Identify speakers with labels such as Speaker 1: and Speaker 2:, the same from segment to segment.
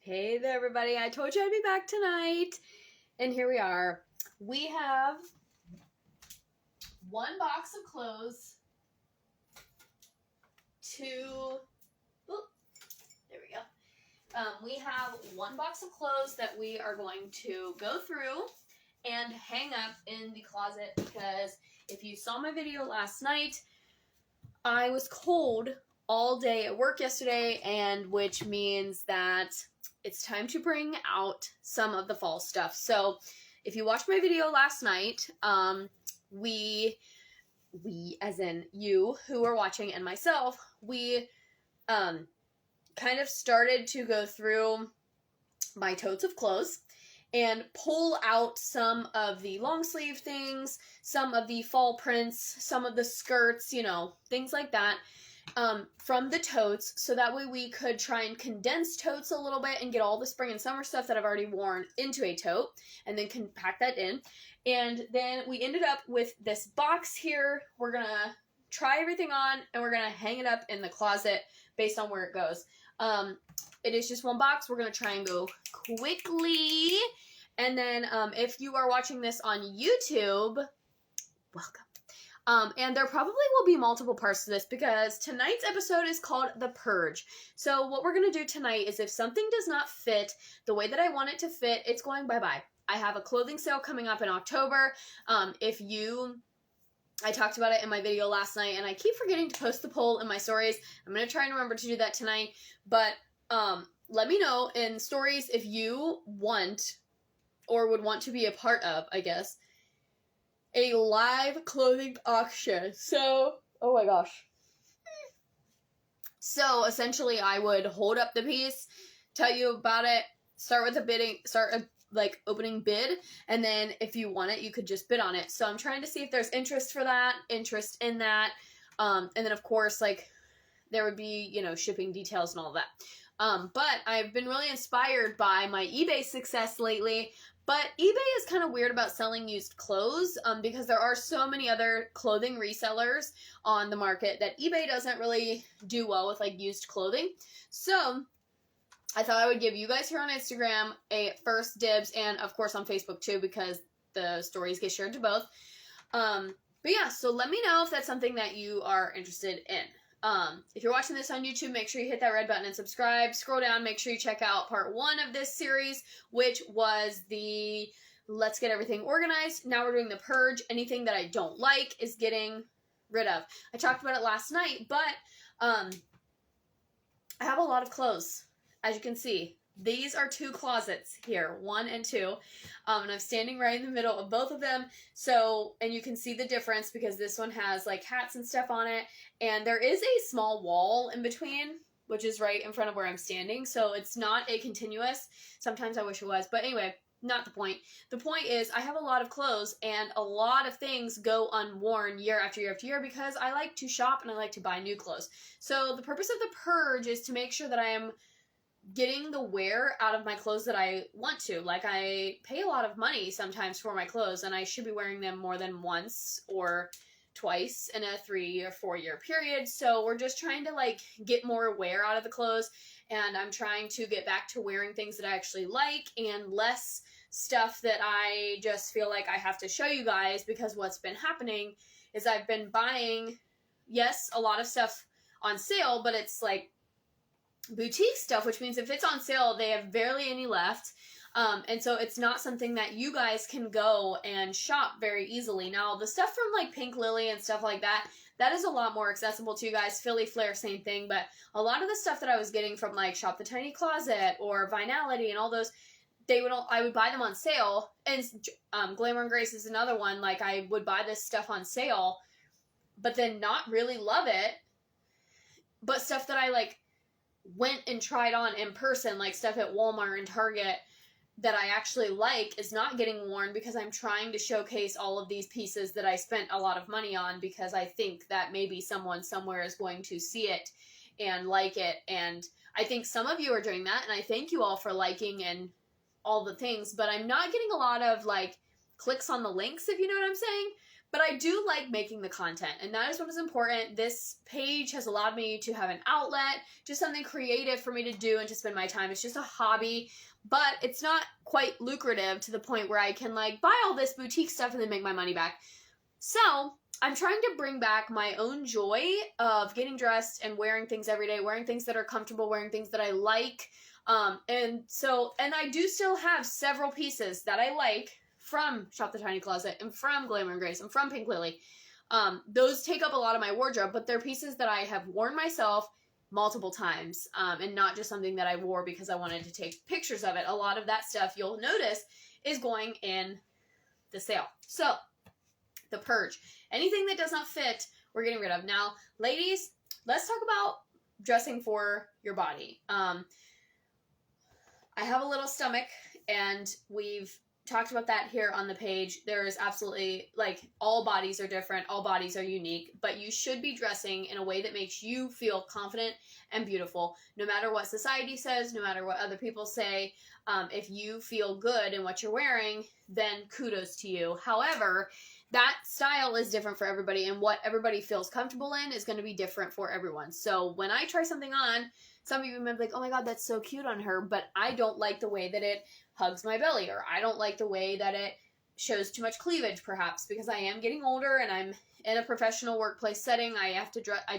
Speaker 1: Hey there, everybody. I told you I'd be back tonight. And here we are. We have one box of clothes, there we go. We have one box of clothes that we are going to go through and hang up in the closet because if you saw my video last night, I was cold all day at work yesterday, and which means that it's time to bring out some of the fall stuff. So if you watched my video last night, we as in you who are watching and myself, we kind of started to go through my totes of clothes and pull out some of the long sleeve things, some of the fall prints, some of the skirts, you know, things like that, from the totes, so that way we could try and condense totes a little bit and get all the spring and summer stuff that I've already worn into a tote, and then can pack that in. And then we ended up with this box here. We're gonna try everything on, and we're gonna hang it up in the closet based on where it goes. It is just one box. We're gonna try and go quickly. And then if you are watching this on YouTube, welcome. And there probably will be multiple parts to this because tonight's episode is called The Purge. So what we're going to do tonight is if something does not fit the way that I want it to fit, it's going bye-bye. I have a clothing sale coming up in October. I talked about it in my video last night, and I keep forgetting to post the poll in my stories. I'm going to try and remember to do that tonight. But let me know in stories if you want or would want to be a part of, I guess, a live clothing auction. So, oh my gosh. So, essentially, I would hold up the piece, tell you about it, start with opening bid, and then if you want it, you could just bid on it. So, I'm trying to see if there's interest in that, and then, of course, like, there would be, you know, shipping details and all that. But I've been really inspired by my eBay success lately. But eBay is kind of weird about selling used clothes because there are so many other clothing resellers on the market that eBay doesn't really do well with, like, used clothing. So I thought I would give you guys here on Instagram a first dibs, and of course on Facebook too, because the stories get shared to both. But yeah, so let me know if that's something that you are interested in. If you're watching this on YouTube, make sure you hit that red button and subscribe. Scroll down, make sure you check out part 1 of this series, which was the Let's Get Everything Organized. Now we're doing the Purge. Anything that I don't like is getting rid of. I talked about it last night, but I have a lot of clothes, as you can see. These are 2 closets here, 1 and 2, and I'm standing right in the middle of both of them, so, and you can see the difference because this one has, like, hats and stuff on it, and there is a small wall in between, which is right in front of where I'm standing, so it's not a continuous. Sometimes I wish it was, but anyway, not the point. The point is, I have a lot of clothes, and a lot of things go unworn year after year after year because I like to shop and I like to buy new clothes. So the purpose of the Purge is to make sure that I am getting the wear out of my clothes that I want to. Like, I pay a lot of money sometimes for my clothes, and I should be wearing them more than once or twice in a 3 or 4 year period. So we're just trying to, like, get more wear out of the clothes, and I'm trying to get back to wearing things that I actually like and less stuff that I just feel like I have to show you guys, because what's been happening is I've been buying, yes, a lot of stuff on sale, but it's like boutique stuff, which means if it's on sale, they have barely any left. And so it's not something that you guys can go and shop very easily. Now, the stuff from, like, Pink Lily and stuff like that, that is a lot more accessible to you guys. Philly Flair, same thing. But a lot of the stuff that I was getting from, like, Shop the Tiny Closet or Vinality and all those, I would buy them on sale. And Glamour and Grace is another one. Like, I would buy this stuff on sale, but then not really love it. But stuff that I, like, went and tried on in person, like stuff at Walmart and Target that I actually like, is not getting worn because I'm trying to showcase all of these pieces that I spent a lot of money on, because I think that maybe someone somewhere is going to see it and like it. And I think some of you are doing that, and I thank you all for liking and all the things, but I'm not getting a lot of, like, clicks on the links, if you know what I'm saying. But I do like making the content, and that is what is important. This page has allowed me to have an outlet, just something creative for me to do and to spend my time. It's just a hobby, but it's not quite lucrative to the point where I can like buy all this boutique stuff and then make my money back. So I'm trying to bring back my own joy of getting dressed and wearing things every day, wearing things that are comfortable, wearing things that I like. And I do still have several pieces that I like from Shop the Tiny Closet and from Glamour and Grace and from Pink Lily. Those take up a lot of my wardrobe, but they're pieces that I have worn myself multiple times, and not just something that I wore because I wanted to take pictures of it. A lot of that stuff, you'll notice, is going in the sale. So, the Purge. Anything that does not fit, we're getting rid of. Now, ladies, let's talk about dressing for your body. I have a little stomach, and we've talked about that here on the page. There is absolutely, like, all bodies are different, all bodies are unique, but you should be dressing in a way that makes you feel confident and beautiful, no matter what society says, no matter what other people say. If you feel good in what you're wearing, then kudos to you. However, that style is different for everybody, and what everybody feels comfortable in is going to be different for everyone. So when I try something on, some of you might be like, oh my god, that's so cute on her, but I don't like the way that it hugs my belly, or I don't like the way that it shows too much cleavage, perhaps, because I am getting older and I'm in a professional workplace setting. I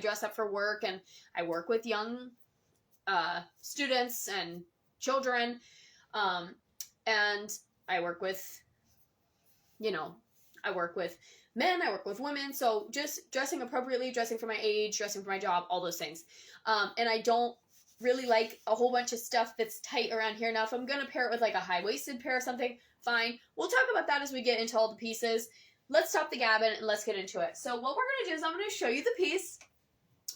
Speaker 1: dress up for work, and I work with young students and children, and I work with, I work with men, I work with women, so just dressing appropriately, dressing for my age, dressing for my job, all those things. And I don't really like a whole bunch of stuff that's tight around here. Now, if I'm going to pair it with like a high-waisted pair or something, fine. We'll talk about that as we get into all the pieces. Let's stop the gabbing and let's get into it. So what we're going to do is I'm going to show you the piece.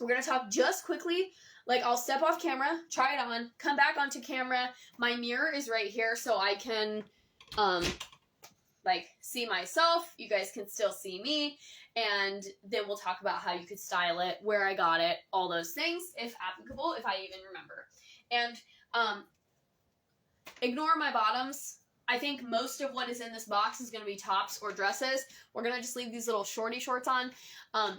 Speaker 1: We're going to talk just quickly. Like, I'll step off camera, try it on, come back onto camera. My mirror is right here, so I can, see myself. You guys can still see me. And then we'll talk about how you could style it, where I got it, all those things, if applicable, if I even remember. And ignore my bottoms. I think most of what is in this box is going to be tops or dresses. We're going to just leave these little shorty shorts on.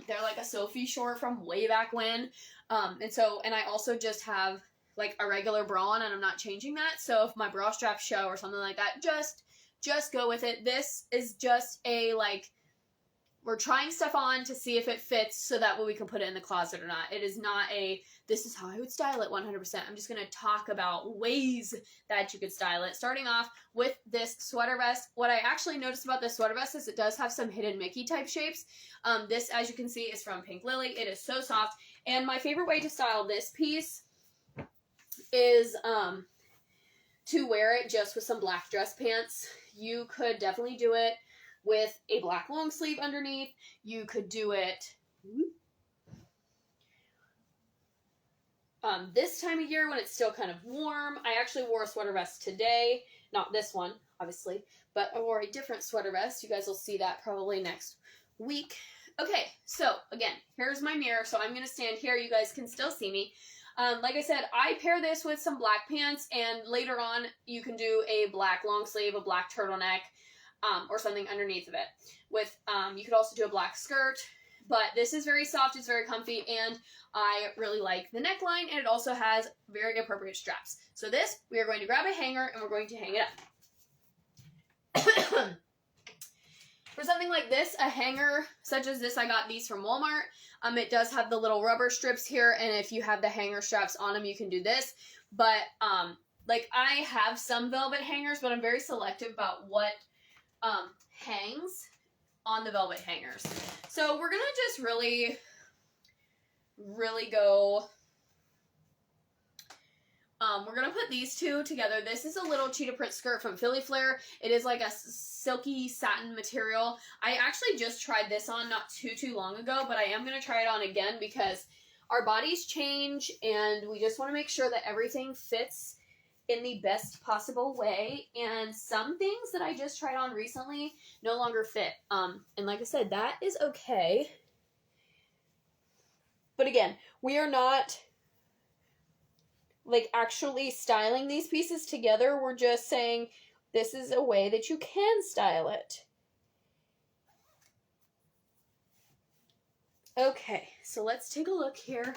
Speaker 1: They're like a Sophie short from way back when. And I also just have like a regular bra on, and I'm not changing that. So if my bra straps show or something like that, just go with it. This is just a, we're trying stuff on to see if it fits so that way we can put it in the closet or not. It is not this is how I would style it 100%. I'm just going to talk about ways that you could style it. Starting off with this sweater vest. What I actually noticed about this sweater vest is it does have some hidden Mickey type shapes. This, as you can see, is from Pink Lily. It is so soft. And my favorite way to style this piece is to wear it just with some black dress pants. You could definitely do it with a black long sleeve underneath. You could do it this time of year when it's still kind of warm. I actually wore a sweater vest today. Not this one, obviously, but I wore a different sweater vest. You guys will see that probably next week. Okay, so again, here's my mirror. So I'm going to stand here. You guys can still see me. Like I said, I pair this with some black pants, and later on you can do a black long sleeve, a black turtleneck, or something underneath of it. With, you could also do a black skirt, but this is very soft, it's very comfy, and I really like the neckline, and it also has very appropriate straps. So this, we are going to grab a hanger, and we're going to hang it up. For something like this, a hanger such as this, I got these from Walmart. It does have the little rubber strips here, and if you have the hanger straps on them, you can do this. But, I have some velvet hangers, but I'm very selective about what hangs on the velvet hangers. So we're gonna just really go, we're gonna put these two together. This is a little cheetah print skirt from Philly Flare. It is like a silky satin material. I actually just tried this on not too long ago, but I am gonna try it on again because our bodies change and we just want to make sure that everything fits in the best possible way, and some things that I just tried on recently no longer fit. And like I said, that is okay. But again, we are not actually styling these pieces together. We're just saying this is a way that you can style it. Okay, so let's take a look here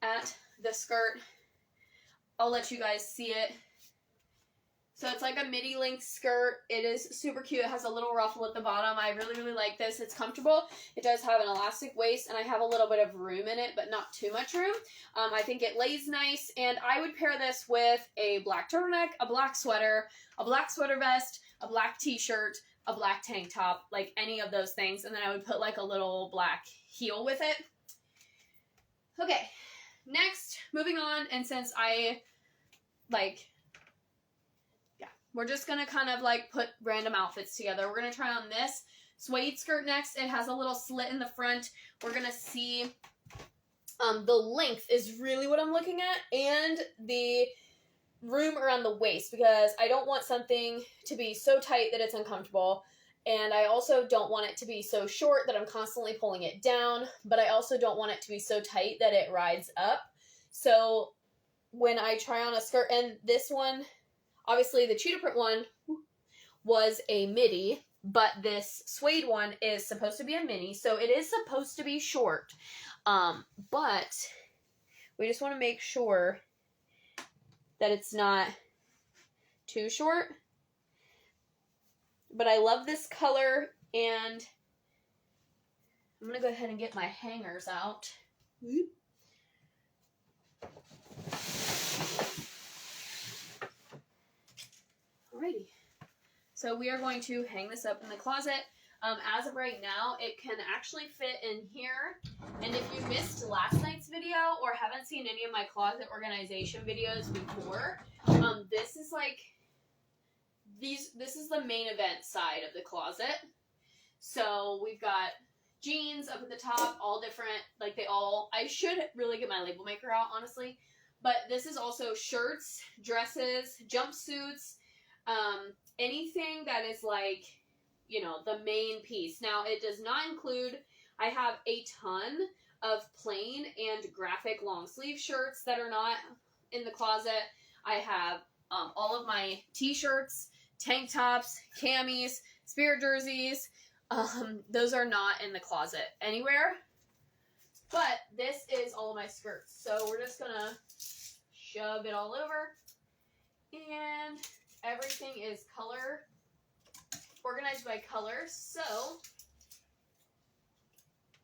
Speaker 1: at the skirt. I'll let you guys see it. So it's like a midi length skirt. It is super cute. It has a little ruffle at the bottom. I really, really like this. It's comfortable. It does have an elastic waist, and I have a little bit of room in it, but not too much room. I think it lays nice, and I would pair this with a black turtleneck, a black sweater vest, a black t-shirt, a black tank top, like any of those things, and then I would put like a little black heel with it. Okay, next, moving on, and since we're just going to kind of like put random outfits together. We're going to try on this suede skirt next. It has a little slit in the front. We're going to see the length is really what I'm looking at, and the room around the waist, because I don't want something to be so tight that it's uncomfortable, and I also don't want it to be so short that I'm constantly pulling it down, but I also don't want it to be so tight that it rides up. So when I try on a skirt, and this one, obviously, the cheetah print one was a midi, but this suede one is supposed to be a mini, so it is supposed to be short. But we just want to make sure that it's not too short. But I love this color, and I'm going to go ahead and get my hangers out. Alrighty, so we are going to hang this up in the closet. As of right now, it can actually fit in here, and if you missed last night's video or haven't seen any of my closet organization videos before, this is like, this is the main event side of the closet. So we've got jeans up at the top, all different, like I should really get my label maker out, honestly, but this is also shirts, dresses, jumpsuits, anything that is like, you know, the main piece. Now, it does not include, I have a ton of plain and graphic long sleeve shirts that are not in the closet. I have all of my t-shirts, tank tops, camis, spirit jerseys. Those are not in the closet anywhere. But this is all of my skirts. So we're just gonna shove it all over. And everything is organized by color. So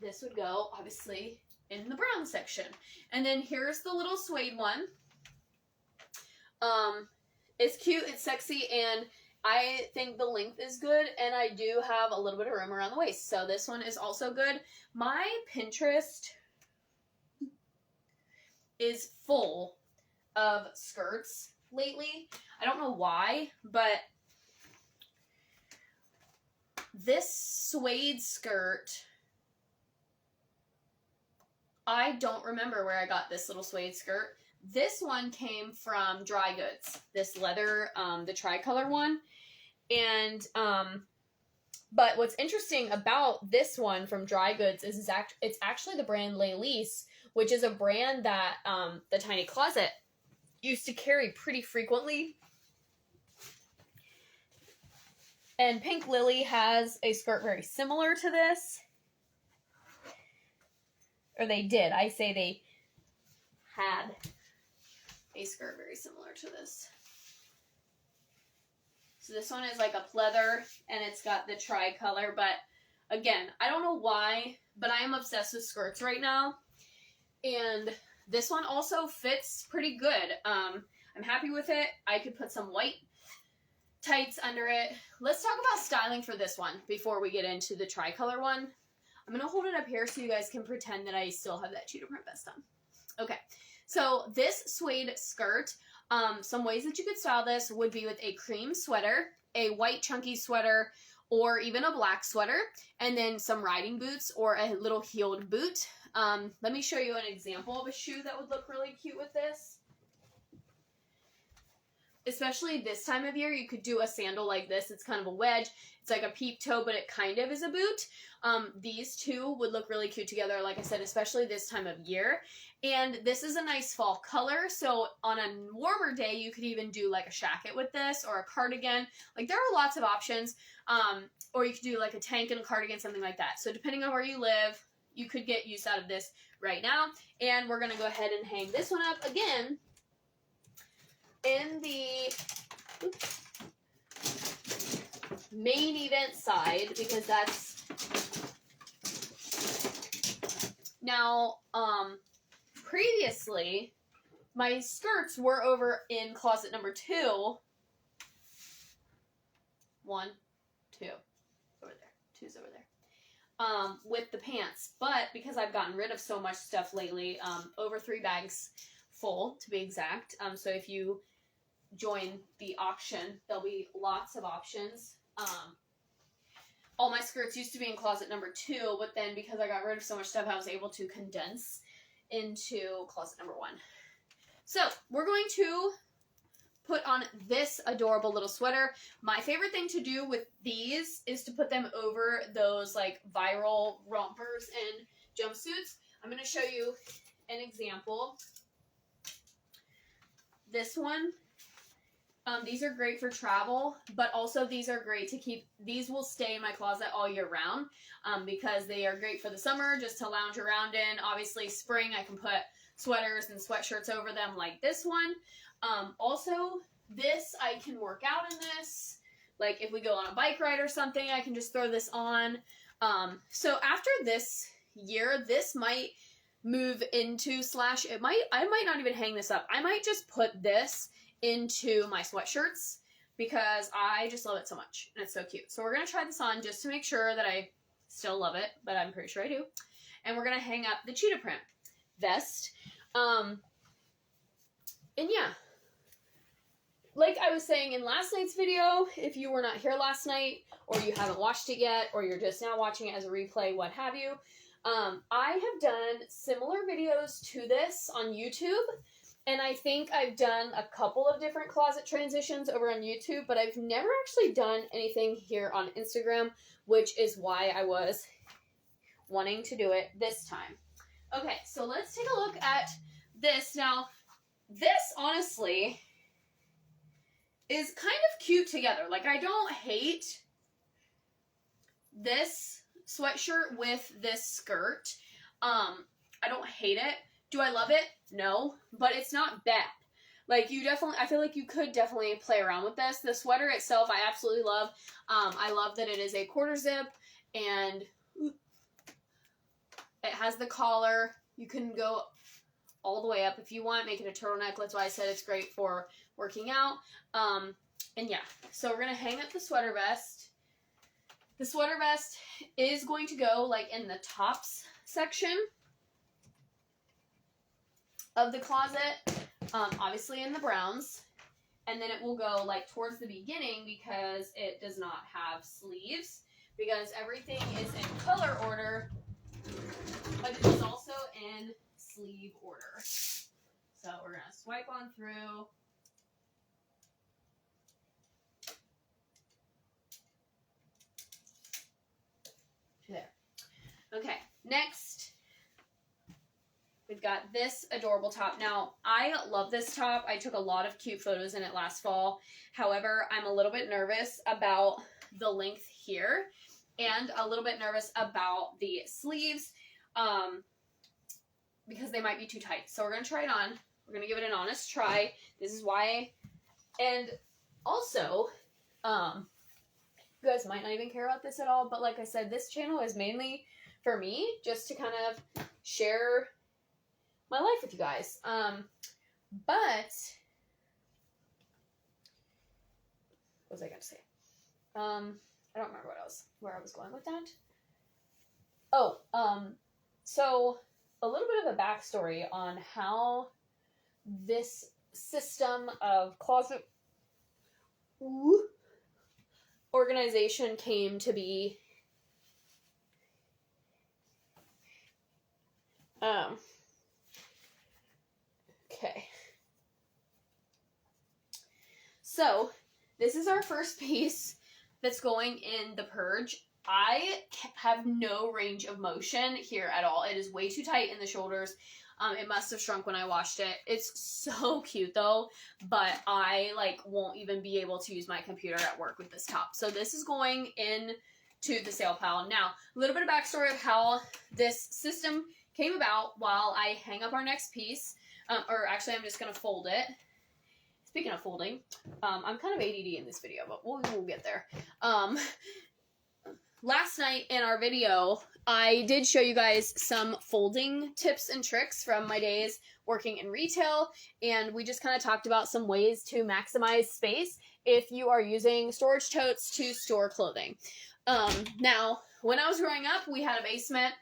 Speaker 1: this would go, obviously, in the brown section. And then here's the little suede one. It's cute, it's sexy, and I think the length is good, and I do have a little bit of room around the waist. So this one is also good. My Pinterest is full of skirts lately. I don't know why, but this suede skirt, I don't remember where I got this little suede skirt. This one came from Dry Goods, this leather, the tricolor one. And, but what's interesting about this one from Dry Goods is it's actually the brand Lelise, which is a brand that the Tiny Closet used to carry pretty frequently. And Pink Lily has a skirt very similar to this. Or they did. I say they had a skirt very similar to this. So this one is like a pleather, and it's got the tricolor. But again, I don't know why, but I am obsessed with skirts right now. And this one also fits pretty good. I'm happy with it. I could put some white tights under it. Let's talk about styling for this one before we get into the tricolor one. I'm going to hold it up here so you guys can pretend that I still have that cheetah print vest on. Okay, so this suede skirt, some ways that you could style this would be with a cream sweater, a white chunky sweater, or even a black sweater, and then some riding boots or a little heeled boot. Let me show you an example of a shoe that would look really cute with this. Especially this time of year, you could do a sandal like this. It's kind of a wedge. It's like a peep toe, but it kind of is a boot. These two would look really cute together, like I said, especially this time of year. And this is a nice fall color, so on a warmer day, you could even do like a shacket with this or a cardigan. Like, there are lots of options. Or you could do like a tank and a cardigan, something like that. So depending on where you live, you could get use out of this right now. And we're going to go ahead and hang this one up again in the main event side, because that's now, previously my skirts were over in closet number 2. 1, 2 over there, 2's over there, with the pants. But because I've gotten rid of so much stuff lately, over 3 bags full to be exact, so if you join the auction, there'll be lots of options. All my skirts used to be in closet number 2, but then because I got rid of so much stuff, I was able to condense into closet number 1. So we're going to put on this adorable little sweater. My favorite thing to do with these is to put them over those like viral rompers and jumpsuits. I'm going to show you an example. This one. These are great for travel, but also these are great to keep. These will stay in my closet all year round, because they are great for the summer, just to lounge around in. Obviously, spring, I can put sweaters and sweatshirts over them like this one. Also, this, I can work out in this. Like, if we go on a bike ride or something, I can just throw this on. So after this year, this might move into I might not even hang this up. I might just put this into my sweatshirts because I just love it so much and it's so cute. So we're going to try this on just to make sure that I still love it, but I'm pretty sure I do. And we're going to hang up the cheetah print vest. And yeah, like I was saying in last night's video, if you were not here last night or you haven't watched it yet, or you're just now watching it as a replay, what have you, I have done similar videos to this on YouTube. And I think I've done a couple of different closet transitions over on YouTube, but I've never actually done anything here on Instagram, which is why I was wanting to do it this time. Okay, so let's take a look at this. Now, this honestly is kind of cute together. Like, I don't hate this sweatshirt with this skirt. I don't hate it. Do I love it? No, but it's not bad. Like, I feel like you could definitely play around with this. The sweater itself, I absolutely love. I love that it is a quarter zip, and it has the collar. You can go all the way up if you want, make it a turtleneck. That's why I said it's great for working out. And yeah, so we're going to hang up the sweater vest. The sweater vest is going to go, like, in the tops section of the closet, obviously in the browns, and then it will go like towards the beginning because it does not have sleeves, because everything is in color order, but it is also in sleeve order. So we're going to swipe on through. There. Okay, next we've got this adorable top. Now, I love this top. I took a lot of cute photos in it last fall. However, I'm a little bit nervous about the length here and a little bit nervous about the sleeves because they might be too tight. So we're going to try it on. We're going to give it an honest try. This is why. And also, you guys might not even care about this at all, but like I said, this channel is mainly for me, just to kind of share my life with you guys. But what was I going to say? I don't remember where I was going with that. Oh, so a little bit of a backstory on how this system of closet organization came to be. Okay. So, this is our first piece that's going in the Purge. I have no range of motion here at all. It is way too tight in the shoulders. It must have shrunk when I washed it. It's so cute though, but I won't even be able to use my computer at work with this top. So this is going in to the sale pile. Now, a little bit of backstory of how this system came about while I hang up our next piece. Or actually, I'm just going to fold it. Speaking of folding, I'm kind of ADD in this video, but we'll get there. Last night in our video, I did show you guys some folding tips and tricks from my days working in retail, and we just kind of talked about some ways to maximize space if you are using storage totes to store clothing. Now, when I was growing up, we had a basement,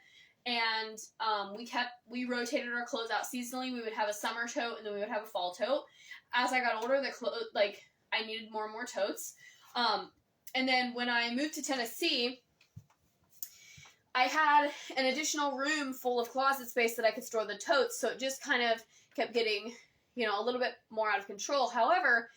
Speaker 1: and we rotated our clothes out seasonally. We would have a summer tote, and then we would have a fall tote. As I got older, I needed more and more totes. And then when I moved to Tennessee, I had an additional room full of closet space that I could store the totes, so it just kind of kept getting, a little bit more out of control. However,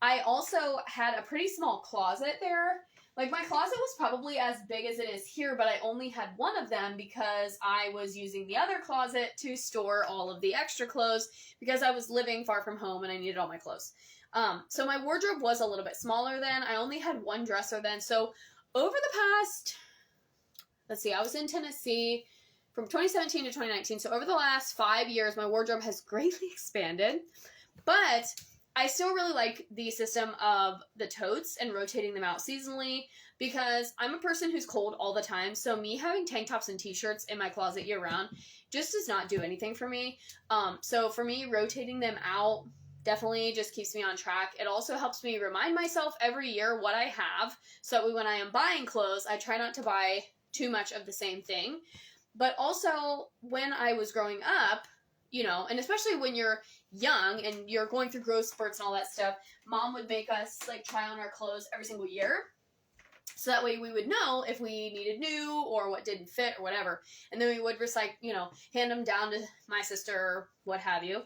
Speaker 1: I also had a pretty small closet there. Like, my closet was probably as big as it is here, but I only had one of them because I was using the other closet to store all of the extra clothes because I was living far from home and I needed all my clothes. So my wardrobe was a little bit smaller then. I only had one dresser then. So over the past, I was in Tennessee from 2017 to 2019. So over the last 5 years, my wardrobe has greatly expanded, but I still really like the system of the totes and rotating them out seasonally because I'm a person who's cold all the time. So me having tank tops and t-shirts in my closet year round just does not do anything for me. So for me, rotating them out definitely just keeps me on track. It also helps me remind myself every year what I have, so that when I am buying clothes, I try not to buy too much of the same thing. But also, when I was growing up, and especially when you're young and you're going through growth spurts and all that stuff, Mom would make us, try on our clothes every single year. So that way we would know if we needed new or what didn't fit or whatever. And then we would hand them down to my sister or what have you.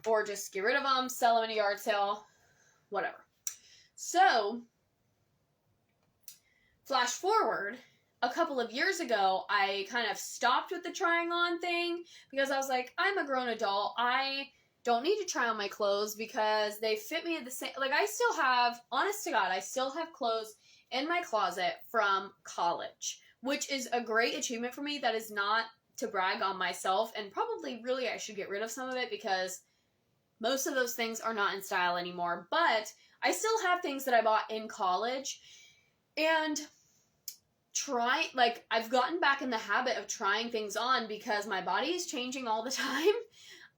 Speaker 1: Or just get rid of them, sell them in a yard sale, whatever. So, flash forward, a couple of years ago, I kind of stopped with the trying on thing because I was like, I'm a grown adult. I don't need to try on my clothes because they fit me at the same, I still have, honest to God, I still have clothes in my closet from college, which is a great achievement for me. That is not to brag on myself, and probably really I should get rid of some of it because most of those things are not in style anymore, but I still have things that I bought in college, and I've gotten back in the habit of trying things on because my body is changing all the time,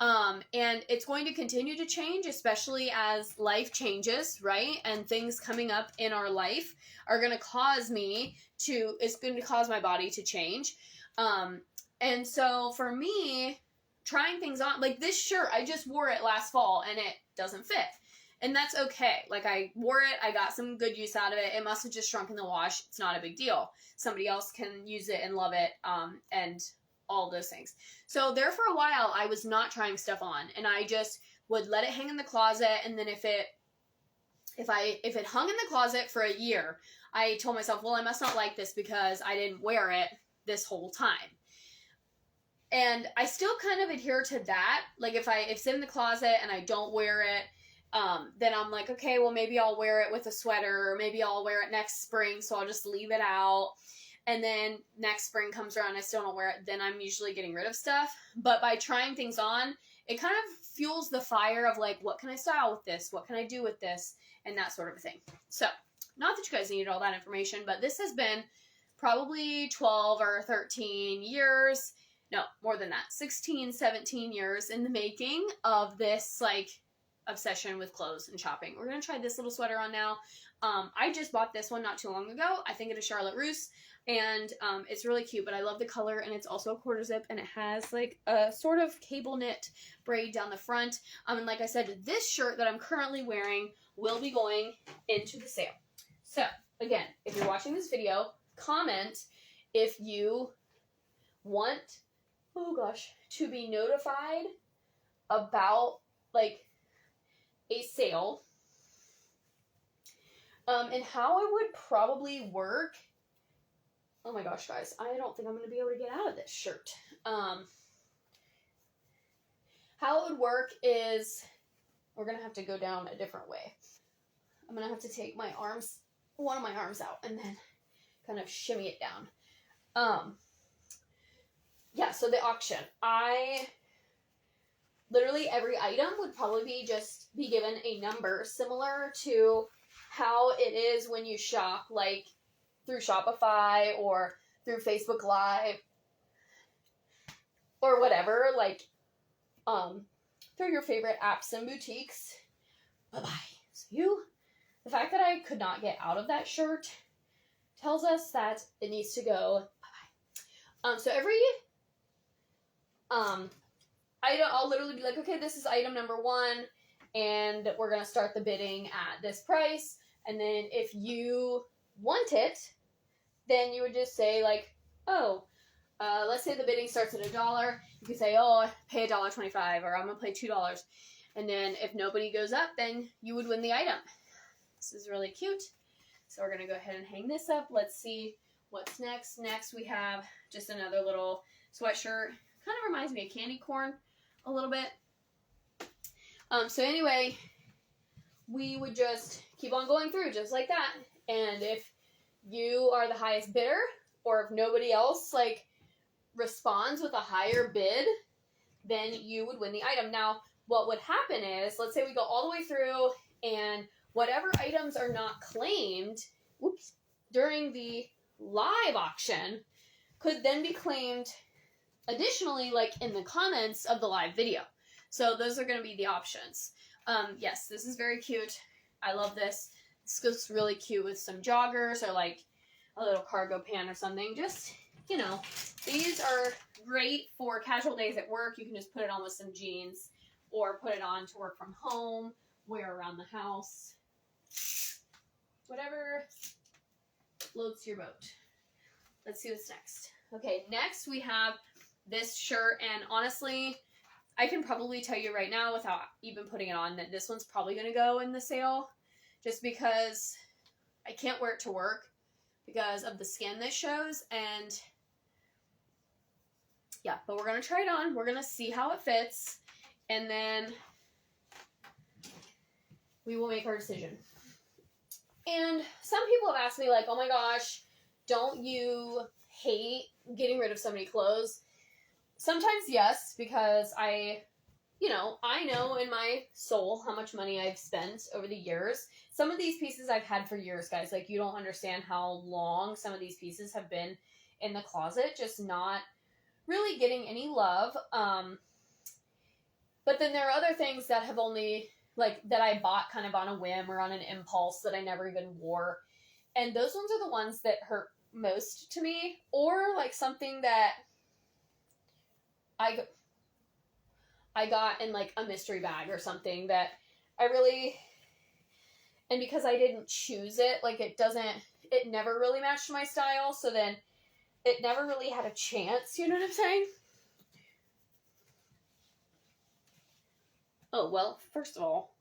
Speaker 1: and it's going to continue to change, especially as life changes, right? And things coming up in our life are going to cause it's going to cause my body to change. And so for me, trying things on, this shirt, I just wore it last fall and it doesn't fit. And that's okay. I wore it, I got some good use out of it. It must have just shrunk in the wash. It's not a big deal. Somebody else can use it and love it, and all those things. So there for a while, I was not trying stuff on, and I just would let it hang in the closet. And then if it hung in the closet for a year, I told myself, well, I must not like this because I didn't wear it this whole time. And I still kind of adhere to that. If it's in the closet and I don't wear it, then I'm like, okay, well, maybe I'll wear it with a sweater, or maybe I'll wear it next spring, so I'll just leave it out. And then next spring comes around, I still don't wear it, then I'm usually getting rid of stuff. But by trying things on, it kind of fuels the fire of what can I style with this? What can I do with this? And that sort of a thing. So, not that you guys needed all that information, but this has been probably 12 or 13 years. No, more than that, 16, 17 years in the making of this, obsession with clothes and shopping. We're going to try this little sweater on now. I just bought this one not too long ago. I think it is Charlotte Russe, and it's really cute, but I love the color, and it's also a quarter zip, and it has, a sort of cable knit braid down the front. And like I said, this shirt that I'm currently wearing will be going into the sale. So, again, if you're watching this video, comment if you want to be notified about, a sale, and how it would probably work. Oh my gosh, guys, I don't think I'm going to be able to get out of this shirt. How it would work is, we're going to have to go down a different way. I'm going to have to take one of my arms out and then kind of shimmy it down. Yeah, so the auction. Literally every item would probably be given a number similar to how it is when you shop, like through Shopify or through Facebook Live or whatever, like through your favorite apps and boutiques. Bye-bye. So the fact that I could not get out of that shirt tells us that it needs to go bye-bye. So every I'll literally be like, okay, this is item number 1, and we're going to start the bidding at this price. And then if you want it, then you would just say, like, oh, let's say the bidding starts at $1. You could say, oh, pay $1.25, or I'm going to pay $2. And then if nobody goes up, then you would win the item. This is really cute. So we're going to go ahead and hang this up. Let's see what's next. Next, we have just another little sweatshirt. Kind of reminds me of candy corn a little bit. So anyway, we would just keep on going through just like that. And if you are the highest bidder, or if nobody else like responds with a higher bid, then you would win the item. Now, what would happen is, let's say we go all the way through, and whatever items are not claimed, during the live auction could then be claimed additionally, like in the comments of the live video. So those are going to be the options. Yes, this is very cute. I love this. This goes really cute with some joggers or like a little cargo pant or something. Just, you know, these are great for casual days at work. You can just put it on with some jeans or put it on to work from home, wear around the house, whatever floats your boat. Let's see what's next. Okay, next we have this shirt, and honestly, I can probably tell you right now without even putting it on that this one's probably going to go in the sale, just because I can't wear it to work because of the skin this shows, and yeah, but we're going to try it on. We're going to see how it fits, and then we will make our decision. And some people have asked me, like, oh my gosh, don't you hate getting rid of so many clothes? Sometimes yes, because I know in my soul how much money I've spent over the years. Some of these pieces I've had for years, guys. Like, you don't understand how long some of these pieces have been in the closet, just not really getting any love. But then there are other things that have only, like, that I bought kind of on a whim or on an impulse that I never even wore. And those ones are the ones that hurt most to me. Or, like, something that I got in, like, a mystery bag or something that I really, and because I didn't choose it, like, it never really matched my style, so then it never really had a chance, you know what I'm saying? Oh, well, first of all,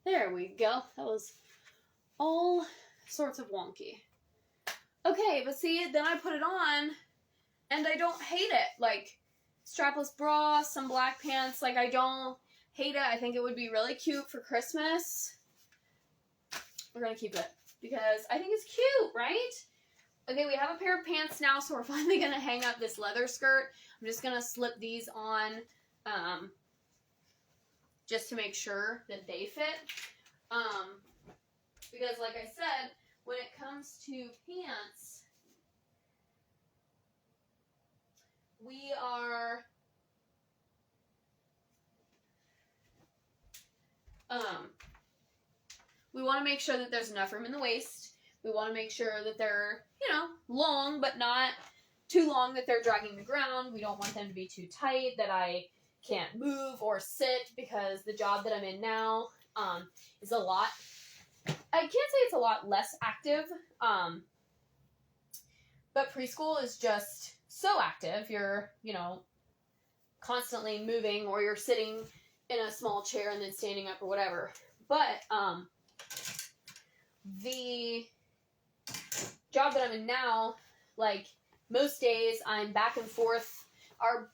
Speaker 1: there we go. That was all sorts of wonky. Okay, but see, then I put it on, and I don't hate it. Like, strapless bra, some black pants, like, I don't hate it. I think it would be really cute for Christmas. We're gonna keep it, because I think it's cute, right? Okay, we have a pair of pants now, so we're finally gonna hang up this leather skirt. I'm just gonna slip these on, just to make sure that they fit. Because like I said, when it comes to pants, we want to make sure that there's enough room in the waist. We want to make sure that they're, long, but not too long that they're dragging the ground. We don't want them to be too tight that I can't move or sit, because the job that I'm in now is a lot, I can't say it's a lot less active, but preschool is just so active. You're, constantly moving, or you're sitting in a small chair and then standing up or whatever. But the job that I'm in now, like, most days I'm back and forth. Our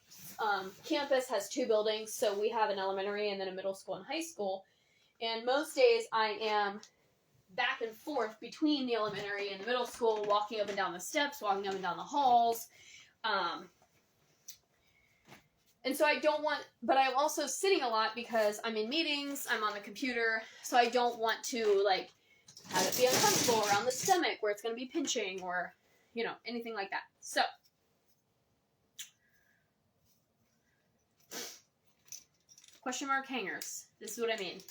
Speaker 1: campus has 2 buildings, so we have an elementary and then a middle school and high school. And most days I am back and forth between the elementary and the middle school, walking up and down the steps, walking up and down the halls. And so I don't want, but I'm also sitting a lot because I'm in meetings, I'm on the computer, so I don't want to, like, have it be uncomfortable around the stomach where it's going to be pinching or, you know, anything like that. So, question mark hangers. This is what I mean.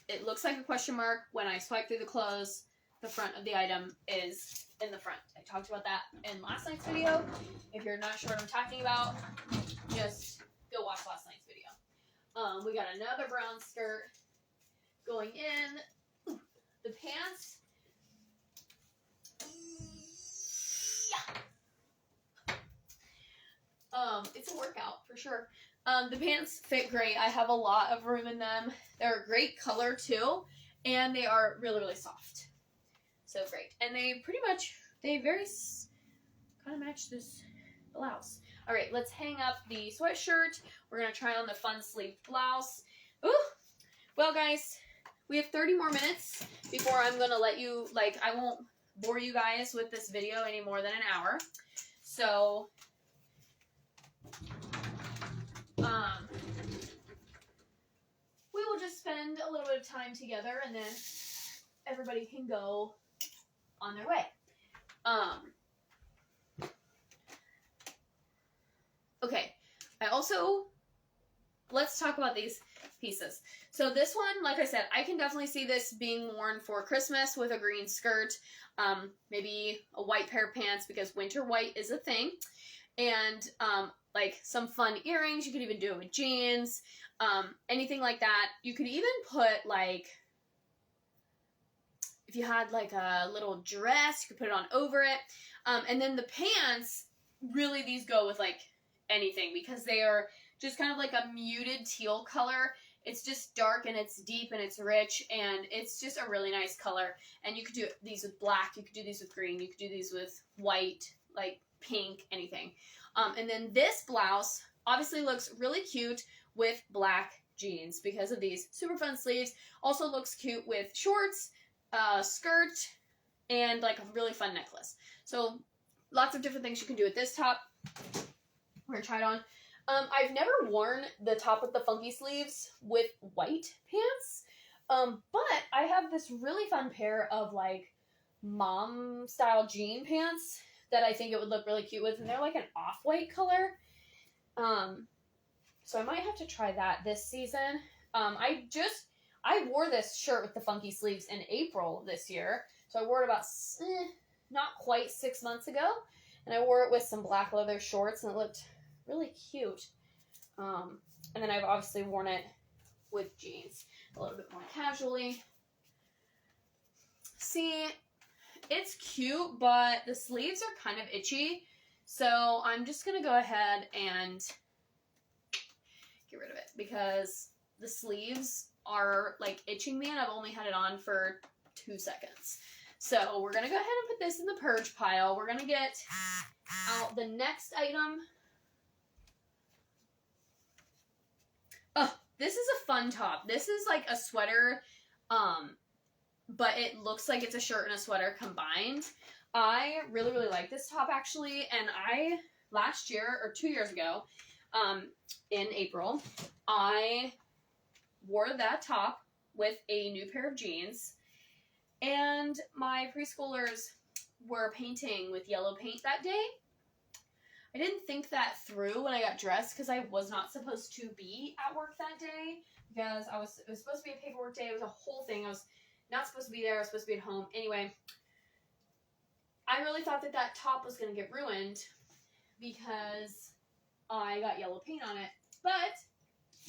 Speaker 1: It looks like a question mark when I swipe through the clothes. The front of the item is in the front. I talked about that in last night's video. If you're not sure what I'm talking about, just go watch last night's video. We got another brown skirt going in. Ooh, the pants. Yeah. It's a workout for sure. The pants fit great. I have a lot of room in them. They're a great color too, and they are really, really soft. So great. And they pretty much, they very kind of match this blouse. All right, let's hang up the sweatshirt. We're going to try on the fun sleeve blouse. Ooh. Well, guys, we have 30 more minutes before I'm going to let you, like, I won't bore you guys with this video any more than an hour. So, we will just spend a little bit of time together and then everybody can go on their way. Okay, let's talk about these pieces. So this one, like I said, I can definitely see this being worn for Christmas with a green skirt, maybe a white pair of pants because winter white is a thing, and like some fun earrings. You could even do it with jeans, anything like that. You could even put, like, if you had like a little dress, you could put it on over it. And then the pants, really these go with like anything because they are just kind of like a muted teal color. It's just dark and it's deep and it's rich and it's just a really nice color. And you could do these with black, you could do these with green, you could do these with white, like pink, anything. And then this blouse obviously looks really cute with black jeans because of these super fun sleeves. Also looks cute with shorts, skirt, and like a really fun necklace. So lots of different things you can do with this top. We're gonna try it on. I've never worn the top with the funky sleeves with white pants, but I have this really fun pair of like mom style jean pants that I think it would look really cute with, and they're like an off-white color. So I might have to try that this season. I wore this shirt with the funky sleeves in April this year. So I wore it about, not quite 6 months ago. And I wore it with some black leather shorts and it looked really cute. And then I've obviously worn it with jeans a little bit more casually. See, it's cute, but the sleeves are kind of itchy. So I'm just going to go ahead and get rid of it because the sleeves are like itching me and I've only had it on for 2 seconds. So we're going to go ahead and put this in the purge pile. We're going to get out the next item. Oh, this is a fun top. This is like a sweater, but it looks like it's a shirt and a sweater combined. I really, really like this top actually. And I, last year or 2 years ago, in April, I wore that top with a new pair of jeans, and my preschoolers were painting with yellow paint that day. I didn't think that through when I got dressed because I was not supposed to be at work that day because it was supposed to be a paperwork day. It was a whole thing. I was not supposed to be there. I was supposed to be at home. Anyway, I really thought that that top was going to get ruined because I got yellow paint on it. But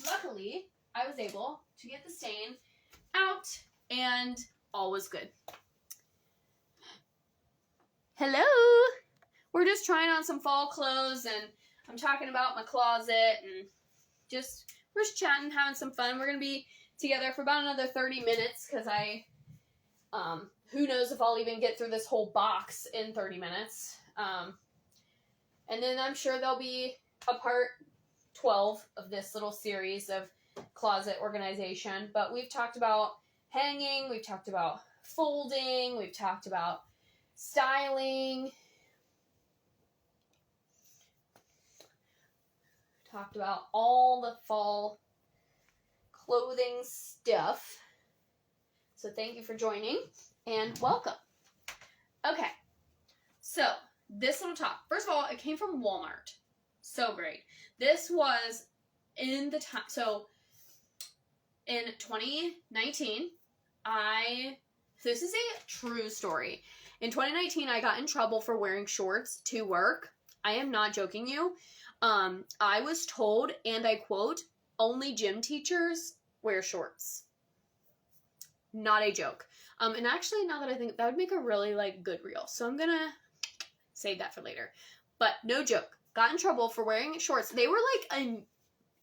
Speaker 1: luckily, I was able to get the stain out and all was good. Hello! We're just trying on some fall clothes and I'm talking about my closet and we're just chatting, having some fun. We're going to be together for about another 30 minutes because who knows if I'll even get through this whole box in 30 minutes. And then I'm sure there'll be a part 12 of this little series of closet organization. But we've talked about hanging, we've talked about folding, we've talked about styling, talked about all the fall clothing stuff. So thank you for joining and welcome. Okay, so this little top, first of all, it came from Walmart. So great. This was in the time, so in 2019, this is a true story. In 2019, I got in trouble for wearing shorts to work. I am not joking you. I was told, and I quote, only gym teachers wear shorts. Not a joke. And actually, now that I think, that would make a really, good reel. So I'm gonna save that for later. But no joke. Got in trouble for wearing shorts. They were,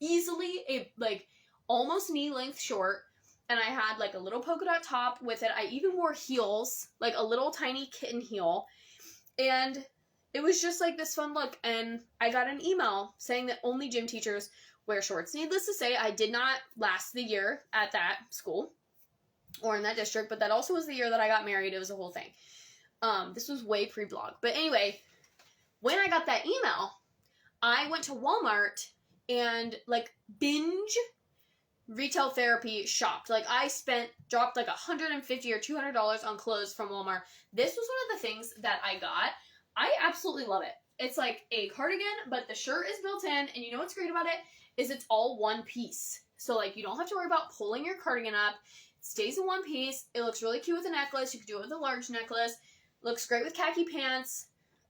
Speaker 1: easily almost knee-length short. And I had, a little polka dot top with it. I even wore heels, a little tiny kitten heel. And it was just, this fun look. And I got an email saying that only gym teachers wear shorts. Needless to say, I did not last the year at that school or in that district, but that also was the year that I got married. It was a whole thing. This was way pre-blog. But anyway, when I got that email, I went to Walmart and, binge retail therapy shopped. I dropped $150 or $200 on clothes from Walmart. This was one of the things that I got. I absolutely love it. It's like a cardigan, but the shirt is built in, and you know what's great about it is it's all one piece. So, you don't have to worry about pulling your cardigan up. It stays in one piece. It looks really cute with a necklace. You could do it with a large necklace. Looks great with khaki pants.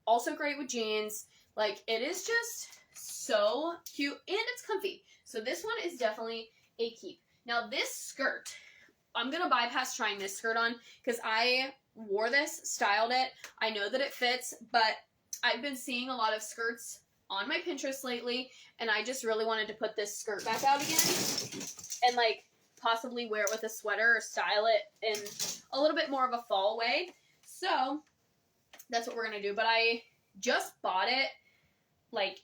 Speaker 1: Also great with jeans. It is just so cute, and it's comfy. So this one is definitely a keep. Now, this skirt, I'm going to bypass trying this skirt on because I wore this, styled it. I know that it fits, but I've been seeing a lot of skirts on my Pinterest lately, and I just really wanted to put this skirt back out again and, possibly wear it with a sweater or style it in a little bit more of a fall way. So that's what we're going to do. But I just bought it,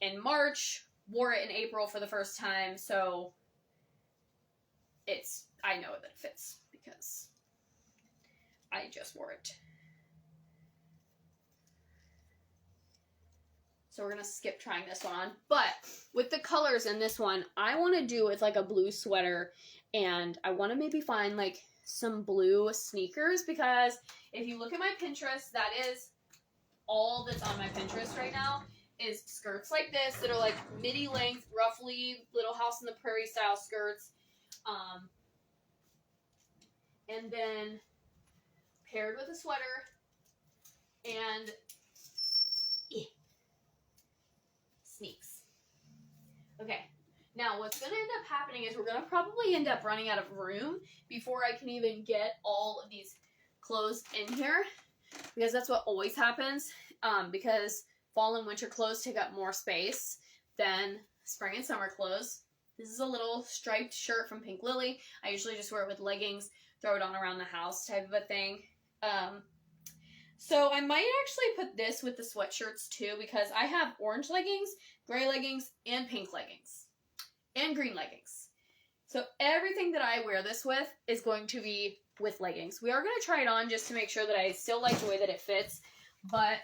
Speaker 1: in March, wore it in April for the first time, so I know that it fits because I just wore it. So we're going to skip trying this one on. But with the colors in this one, I want to do with a blue sweater, and I want to maybe find some blue sneakers, because if you look at my Pinterest, that is all that's on my Pinterest right now, is skirts like this that are midi length, roughly Little House on the Prairie style skirts. And then paired with a sweater and sneaks. Okay, now what's going to end up happening is we're going to probably end up running out of room before I can even get all of these clothes in here, because that's what always happens, because fall and winter clothes take up more space than spring and summer clothes. This is a little striped shirt from Pink Lily. I usually just wear it with leggings, throw it on around the house type of a thing. So I might actually put this with the sweatshirts too, because I have orange leggings, gray leggings, and pink leggings, and green leggings. So everything that I wear this with is going to be with leggings. We are going to try it on just to make sure that I still like the way that it fits, but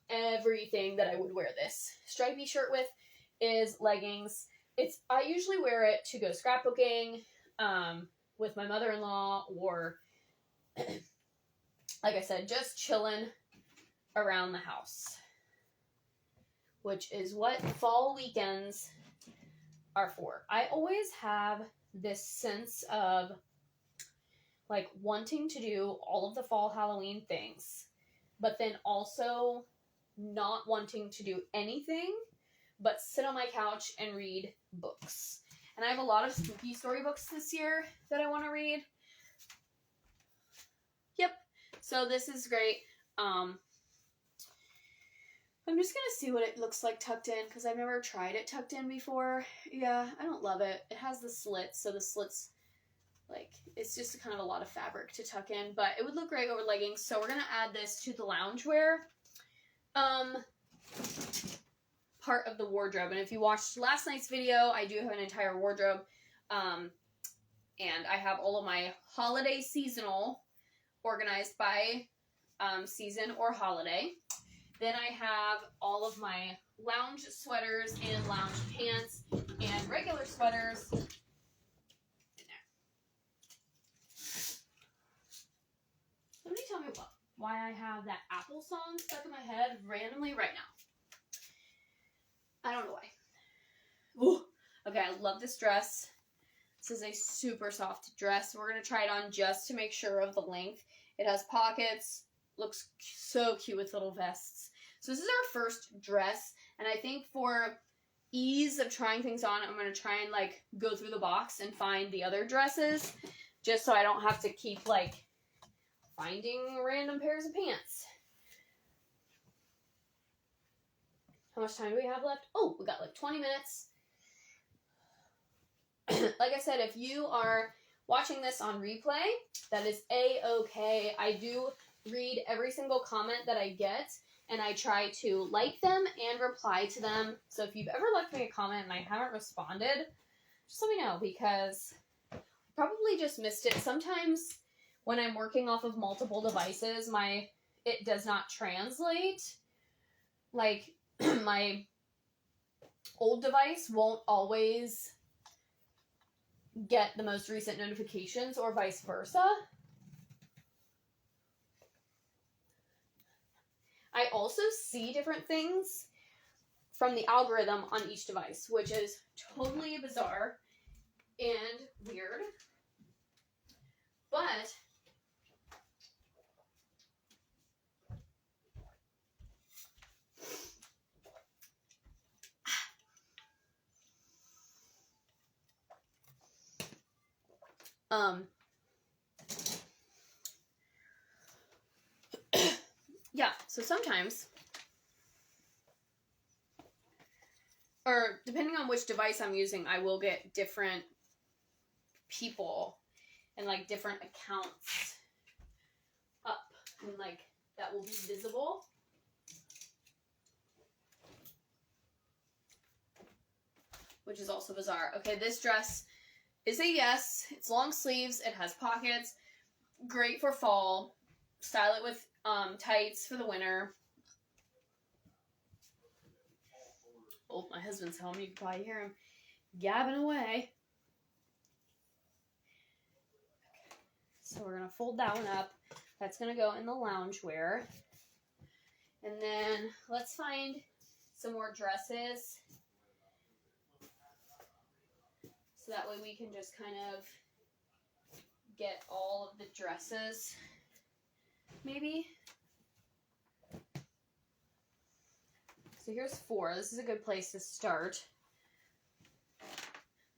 Speaker 1: everything that I would wear this stripy shirt with is leggings. I usually wear it to go scrapbooking with my mother-in-law, or like I said, just chilling around the house, which is what fall weekends are for. I always have this sense of wanting to do all of the fall Halloween things, but then also not wanting to do anything but sit on my couch and read books. And I have a lot of spooky storybooks this year that I want to read. Yep. So this is great. I'm just going to see what it looks like tucked in, because I've never tried it tucked in before. Yeah, I don't love it. It has the slits, so the slits, it's just kind of a lot of fabric to tuck in, but it would look great over leggings. So we're going to add this to the loungewear part of the wardrobe. And if you watched last night's video, I do have an entire wardrobe And I have all of my holiday seasonal organized by season or holiday. Then I have all of my lounge sweaters and lounge pants and regular sweaters in there. Somebody tell me why I have that Apple song stuck in my head randomly right now. I don't know why. Ooh. Okay, I love this dress. This is a super soft dress. We're going to try it on just to make sure of the length. It has pockets. Looks so cute with little vests. So this is our first dress. And I think for ease of trying things on, I'm going to try and like go through the box and find the other dresses. Just so I don't have to keep like finding random pairs of pants. How much time do we have left? Oh, we got like 20 minutes. Like I said, if you are watching this on replay, that is A-okay. I do read every single comment that I get, and I try to like them and reply to them. So if you've ever left me a comment and I haven't responded, just let me know, because I probably just missed it. Sometimes when I'm working off of multiple devices, it does not translate. Like, my old device won't always get the most recent notifications, or vice versa. I also see different things from the algorithm on each device, which is totally bizarre and weird. But yeah, so sometimes, or depending on which device I'm using, I will get different people and like different accounts up, and like that will be visible. Which is also bizarre. Okay, this dress is a yes. It's long sleeves. It has pockets. Great for fall. Style it with tights for the winter. Oh, my husband's home. You can probably hear him gabbing away. Okay. So we're going to fold that one up. That's going to go in the loungewear. And then let's find some more dresses. So that way we can just kind of get all of the dresses, maybe. So here's 4. This is a good place to start.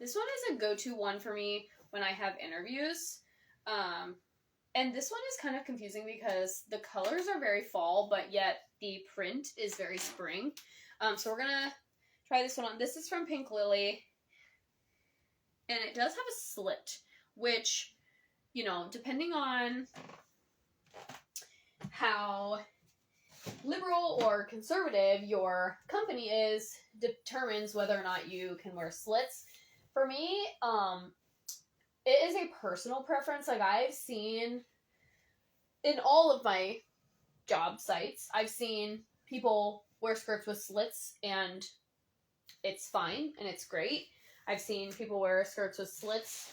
Speaker 1: This one is a go-to one for me when I have interviews. And this one is kind of confusing because the colors are very fall, but yet the print is very spring. So we're going to try this one on. This is from Pink Lily. And it does have a slit, which, you know, depending on how liberal or conservative your company is, determines whether or not you can wear slits. For me, it is a personal preference. Like, I've seen in all of my job sites, I've seen people wear skirts with slits, and it's fine, and it's great. I've seen people wear skirts with slits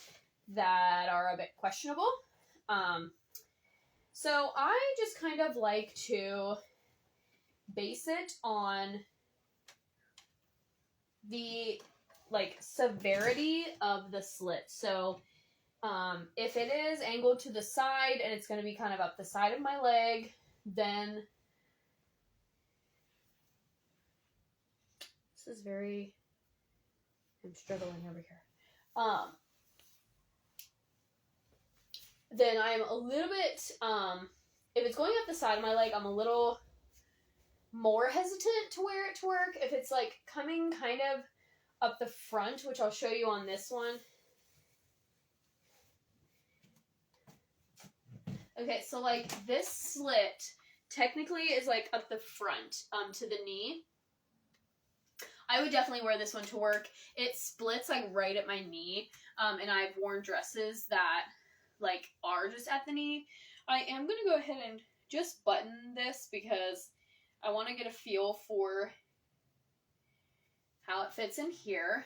Speaker 1: that are a bit questionable. So I just kind of like to base it on the, like, severity of the slit. So if it is angled to the side and it's going to be kind of up the side of my leg, then this is very... I'm struggling over here. Then I'm a little bit, if it's going up the side of my leg, I'm a little more hesitant to wear it to work. If it's like coming kind of up the front, which I'll show you on this one. Okay, so like this slit technically is like up the front, to the knee. I would definitely wear this one to work. It splits like right at my knee, and I've worn dresses that like are just at the knee. I am going to go ahead and just button this because I want to get a feel for how it fits in here.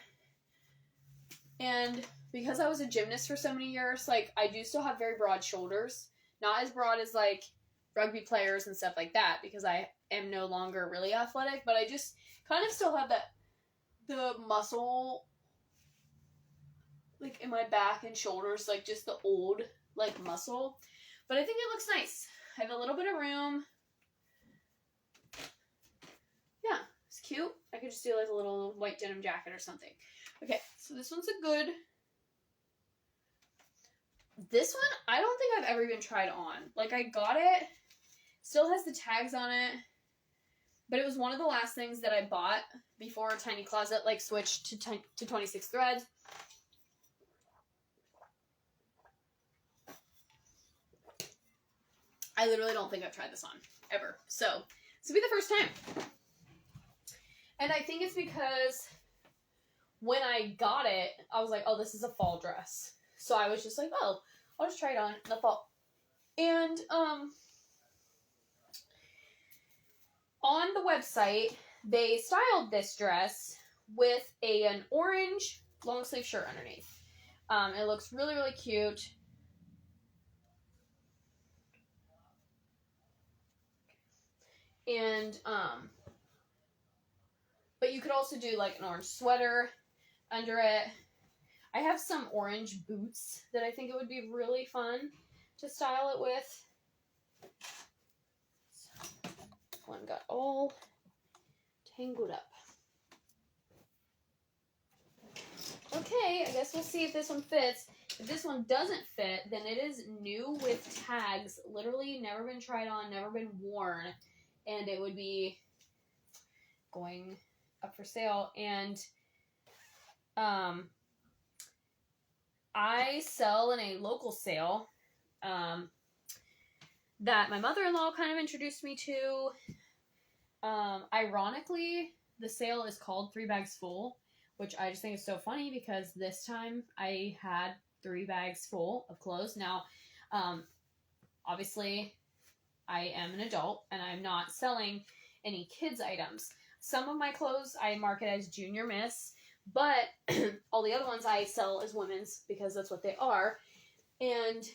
Speaker 1: And because I was a gymnast for so many years, like, I do still have very broad shoulders. Not as broad as, like, rugby players and stuff like that, because I am no longer really athletic, but I just kind of still have the muscle, like, in my back and shoulders, like, just the old, like, muscle. But I think it looks nice. I have a little bit of room. Yeah, it's cute. I could just do, like, a little white denim jacket or something. Okay, so this one's a good... This one, I don't think I've ever even tried on. Like, I got it. Still has the tags on it. But it was one of the last things that I bought before Tiny Closet, like, switched to 26 threads. I literally don't think I've tried this on, ever. So, this will be the first time. And I think it's because when I got it, I was like, oh, this is a fall dress. So I was just like, oh, I'll just try it on in the fall. And, on the website, they styled this dress with an orange long sleeve shirt underneath. It looks really, really cute. And, but you could also do like an orange sweater under it. I have some orange boots that I think it would be really fun to style it with. So, one got all tangled up. Okay, I guess we'll see if this one fits. If this one doesn't fit, then it is new with tags. Literally never been tried on, never been worn. And it would be going up for sale. And I sell in a local sale that my mother-in-law kind of introduced me to. Ironically, the sale is called 3 Bags Full, which I just think is so funny because this time I had 3 bags full of clothes. Now, obviously, I am an adult and I'm not selling any kids items. Some of my clothes I market as Junior Miss, but all the other ones I sell as women's because that's what they are. And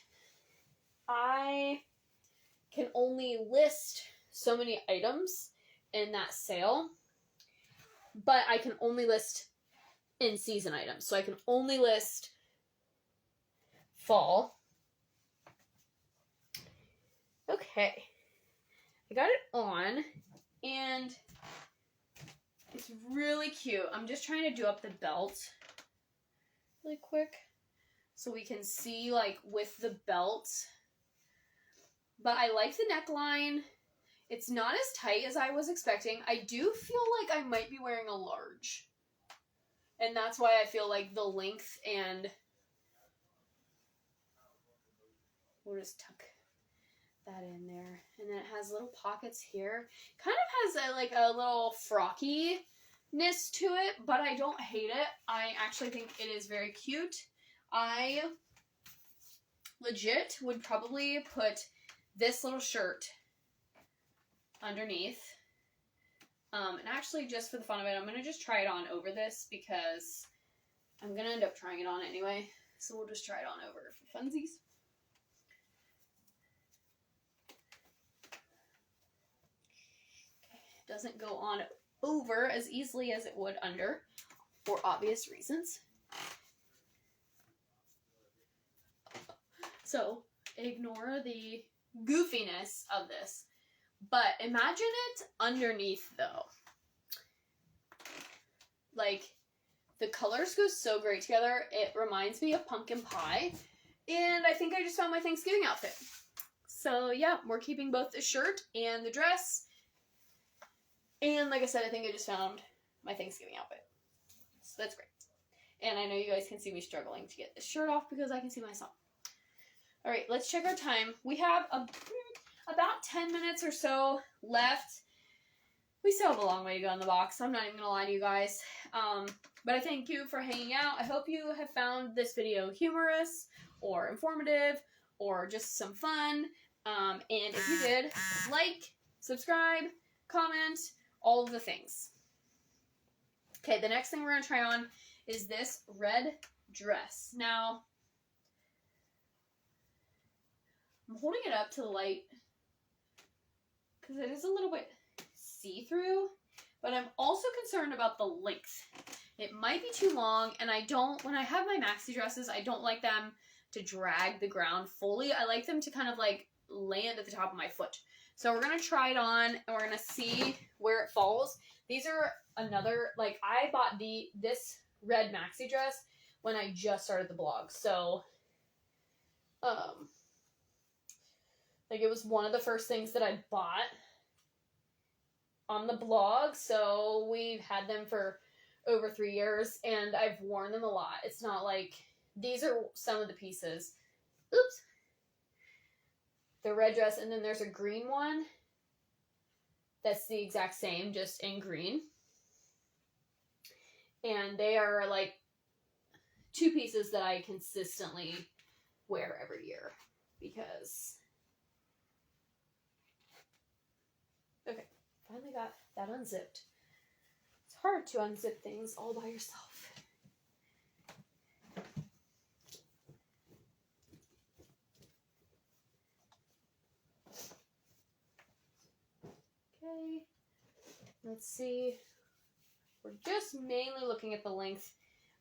Speaker 1: I can only list so many items in that sale, but I can only list in-season items. So I can only list fall. Okay. I got it on, and it's really cute. I'm just trying to do up the belt really quick so we can see, like, with the belt. But I like the neckline. It's not as tight as I was expecting. I do feel like I might be wearing a large. And that's why I feel like the length and... We'll just tuck that in there. And then it has little pockets here. Kind of has a little frockiness to it, but I don't hate it. I actually think it is very cute. I legit would probably put this little shirt underneath. And actually, just for the fun of it, I'm going to just try it on over this because I'm going to end up trying it on anyway. So we'll just try it on over for funsies. Okay. Doesn't go on over as easily as it would under, for obvious reasons. So, ignore the goofiness of this. But imagine it underneath, though. Like, the colors go so great together. It reminds me of pumpkin pie. And I think I just found my Thanksgiving outfit. So, yeah, we're keeping both the shirt and the dress. And like I said, I think I just found my Thanksgiving outfit. So that's great. And I know you guys can see me struggling to get this shirt off because I can see myself. All right, let's check our time. We have about 10 minutes or so left. we still have a long way to go in the box. I'm not even gonna lie to you guys. But I thank you for hanging out. I hope you have found this video humorous or informative or just some fun. And if you did, like, subscribe, comment, all of the things. Okay, the next thing we're going to try on is this red dress. Now, I'm holding it up to the light because it is a little bit see-through, but I'm also concerned about the length. It might be too long, and when I have my maxi dresses, I don't like them to drag the ground fully. I like them to kind of like land at the top of my foot. So we're going to try it on, and we're going to see where it falls. These are another, like, I bought this red maxi dress when I just started the blog. So, like, it was one of the first things that I bought on the blog. So we've had them for over 3 years, and I've worn them a lot. It's not like, these are some of the pieces. Oops. The red dress, and then there's a green one that's the exact same, just in green. And they are like 2 pieces that I consistently wear every year because, okay, finally got that unzipped. It's hard to unzip things all by yourself. Okay, let's see. We're just mainly looking at the length.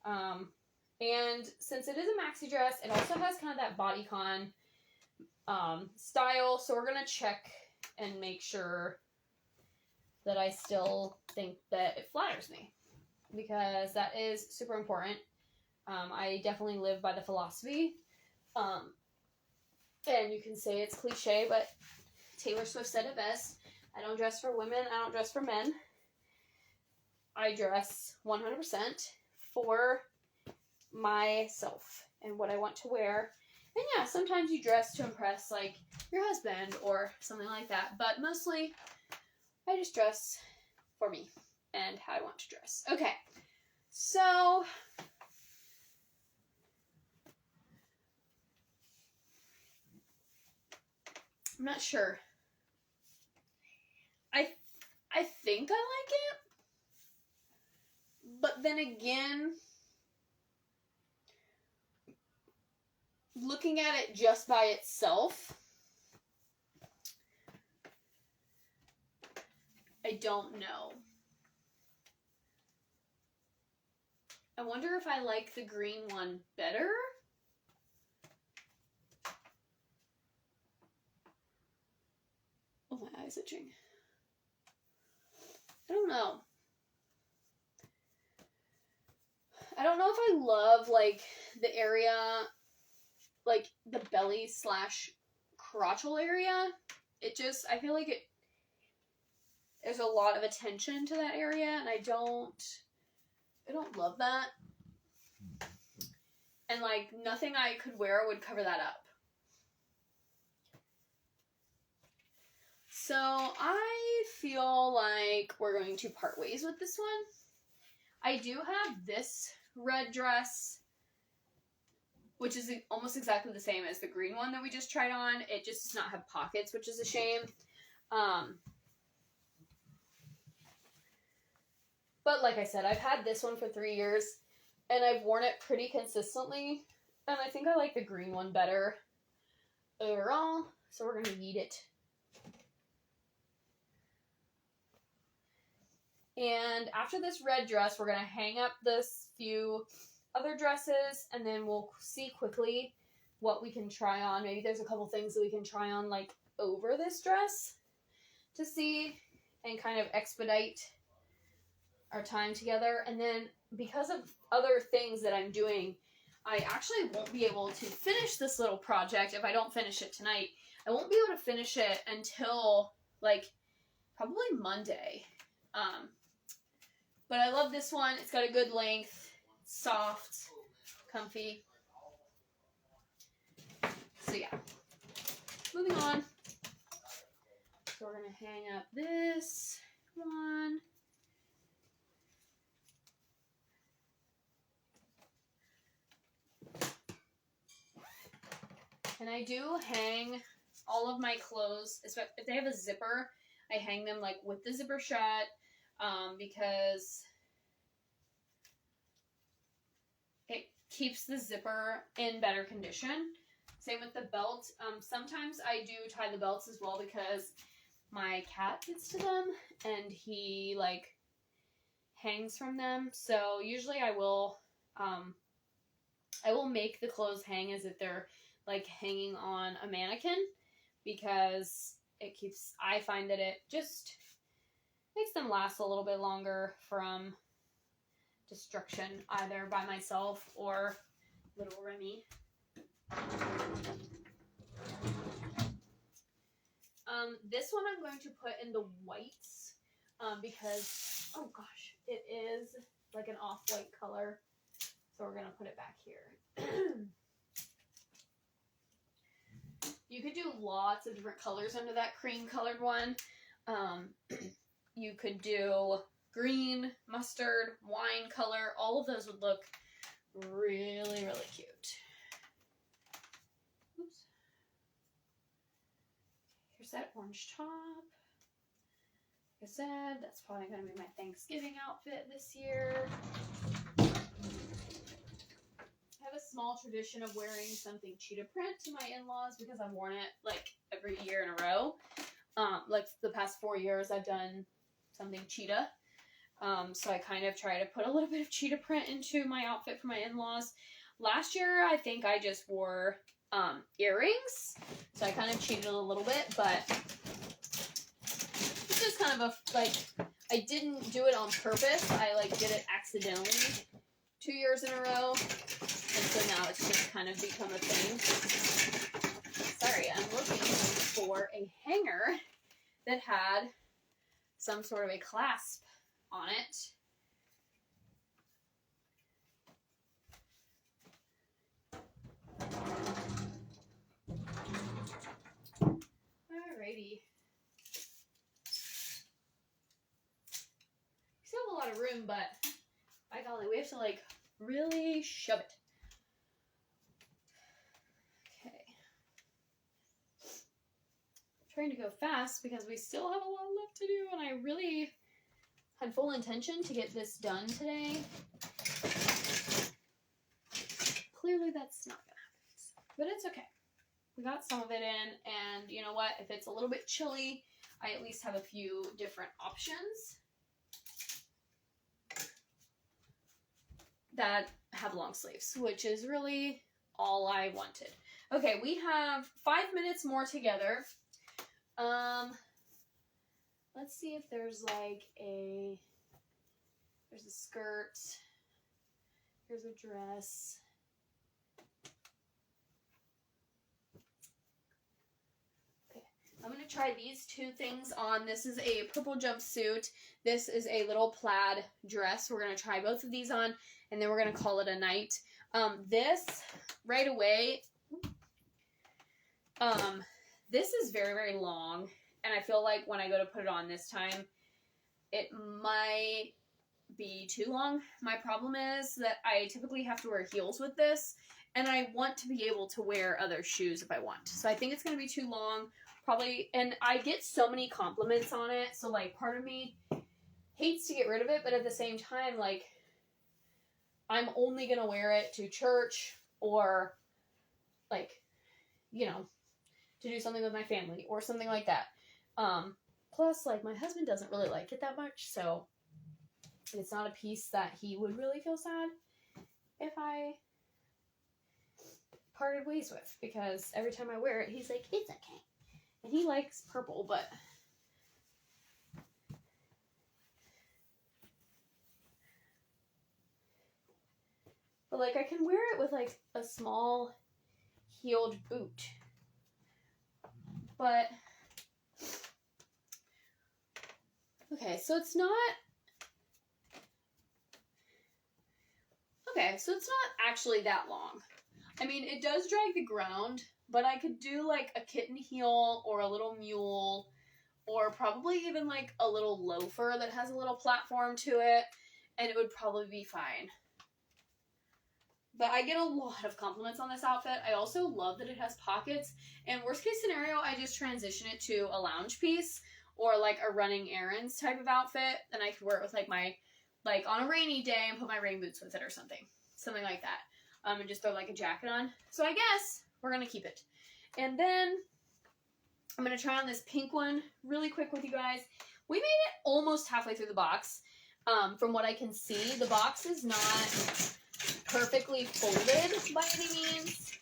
Speaker 1: And since it is a maxi dress, it also has kind of that bodycon style. So we're going to check and make sure that I still think that it flatters me, because that is super important. I definitely live by the philosophy. And you can say it's cliche, but Taylor Swift said it best. I don't dress for women. I don't dress for men. I dress 100% for myself and what I want to wear. And yeah, sometimes you dress to impress, like, your husband or something like that. But mostly, I just dress for me and how I want to dress. Okay, so I'm not sure. I think I like it. But then again, looking at it just by itself, I don't know. I wonder if I like the green one better. Oh, my eye's itching. I don't know. I don't know if I love, like, the area, like, the belly / crotchal area. It just, I feel like there's a lot of attention to that area, and I don't love that. And, like, nothing I could wear would cover that up. So, I feel like we're going to part ways with this one. I do have this red dress, which is almost exactly the same as the green one that we just tried on. It just does not have pockets, which is a shame. But like I said, I've had this one for 3 years, and I've worn it pretty consistently, and I think I like the green one better overall, so we're going to yeet it. And after this red dress, we're going to hang up this few other dresses, and then we'll see quickly what we can try on. Maybe there's a couple things that we can try on, like, over this dress to see and kind of expedite our time together. And then because of other things that I'm doing, I actually won't be able to finish this little project if I don't finish it tonight. I won't be able to finish it until, like, probably Monday. But I love this one. It's got a good length, soft, comfy. So yeah, moving on. So we're going to hang up this one. And I do hang all of my clothes, if they have a zipper, I hang them like with the zipper shut, because it keeps the zipper in better condition. Same with the belt. Sometimes I do tie the belts as well because my cat gets to them and he like hangs from them. So usually I will make the clothes hang as if they're like hanging on a mannequin, because I find that it just makes them last a little bit longer from destruction, either by myself or little Remy. This one I'm going to put in the whites, because, oh gosh, it is like an off-white color. So we're going to put it back here. You could do lots of different colors under that cream colored one. You could do green, mustard, wine color. All of those would look really, really cute. Oops. Here's that orange top. Like I said, that's probably going to be my Thanksgiving outfit this year. I have a small tradition of wearing something cheetah print to my in-laws because I've worn it like every year in a row. Like the past 4 years I've done something cheetah. So I kind of try to put a little bit of cheetah print into my outfit for my in-laws. Last year I think I just wore earrings. So I kind of cheated a little bit, but it's just kind of I didn't do it on purpose. I like did it accidentally 2 years in a row. And so now it's just kind of become a thing. Sorry, I'm looking for a hanger that had some sort of a clasp on it. Alrighty. We still have a lot of room, but by golly, we have to like really shove it. Okay. I'm trying to go fast because we still have a lot left to do, and I really had full intention to get this done today. Clearly that's not gonna happen, but it's okay. We got some of it in, and you know what? If it's a little bit chilly, I at least have a few different options that have long sleeves, which is really all I wanted. Okay, we have 5 minutes more together. Let's see if there's like there's a skirt, here's a dress. Okay, I'm gonna try these two things on. This is a purple jumpsuit. This is a little plaid dress. We're gonna try both of these on, and then we're gonna call it a night. This right away, this is very, very long, and I feel like when I go to put it on this time, it might be too long. My problem is that I typically have to wear heels with this, and I want to be able to wear other shoes if I want. So I think it's going to be too long, probably, and I get so many compliments on it, so like part of me hates to get rid of it, but at the same time, like, I'm only going to wear it to church or, like, you know, to do something with my family or something like that. Plus, like, my husband doesn't really like it that much, so it's not a piece that he would really feel sad if I parted ways with, because every time I wear it, he's like, it's okay. And he likes purple, but like, I can wear it with, like, a small heeled boot. But, okay, so it's not, actually that long. I mean, it does drag the ground, but I could do, like, a kitten heel or a little mule or probably even like a little loafer that has a little platform to it, and it would probably be fine. But I get a lot of compliments on this outfit. I also love that it has pockets, and worst case scenario, I just transition it to a lounge piece or like a running errands type of outfit, and I could wear it with like my, like on a rainy day and put my rain boots with it or something like that, and just throw like a jacket on. So I guess we're gonna keep it. And then I'm gonna try on this pink one really quick with you guys. We made it almost halfway through the box. From what I can see, the box is not perfectly folded by any means,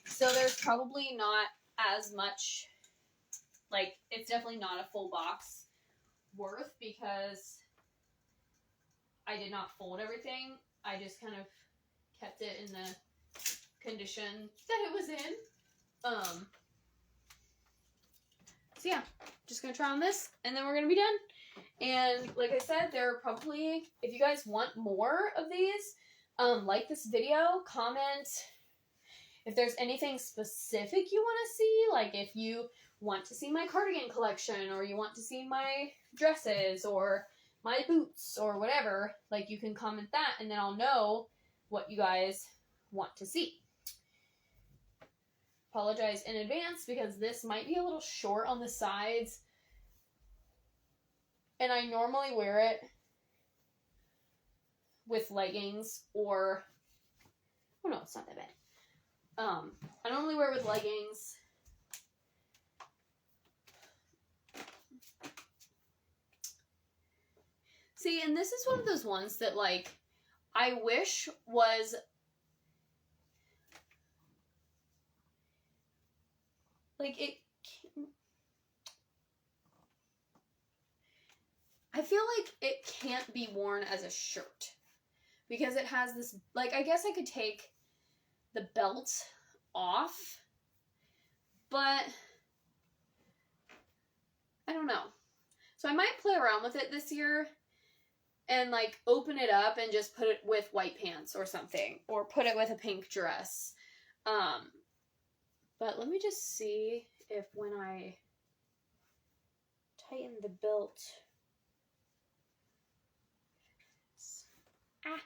Speaker 1: so there's probably not as much, like, it's definitely not a full box worth because I did not fold everything. I just kind of kept it in the condition that it was in. So yeah, just gonna try on this and then we're gonna be done. And like I said, there are probably, if you guys want more of these, like this video, comment if there's anything specific you want to see, like if you want to see my cardigan collection, or you want to see my dresses, or my boots, or whatever, like you can comment that, and then I'll know what you guys want to see. Apologize in advance, because this might be a little short on the sides, and I normally wear it with leggings, or, oh no, it's not that bad. I normally wear it with leggings. See, and this is one of those ones that, like, I wish was, like, I feel like it can't be worn as a shirt. Because it has this, like, I guess I could take the belt off, but I don't know. So I might play around with it this year and, like, open it up and just put it with white pants or something, or put it with a pink dress. But let me just see if when I tighten the belt, oh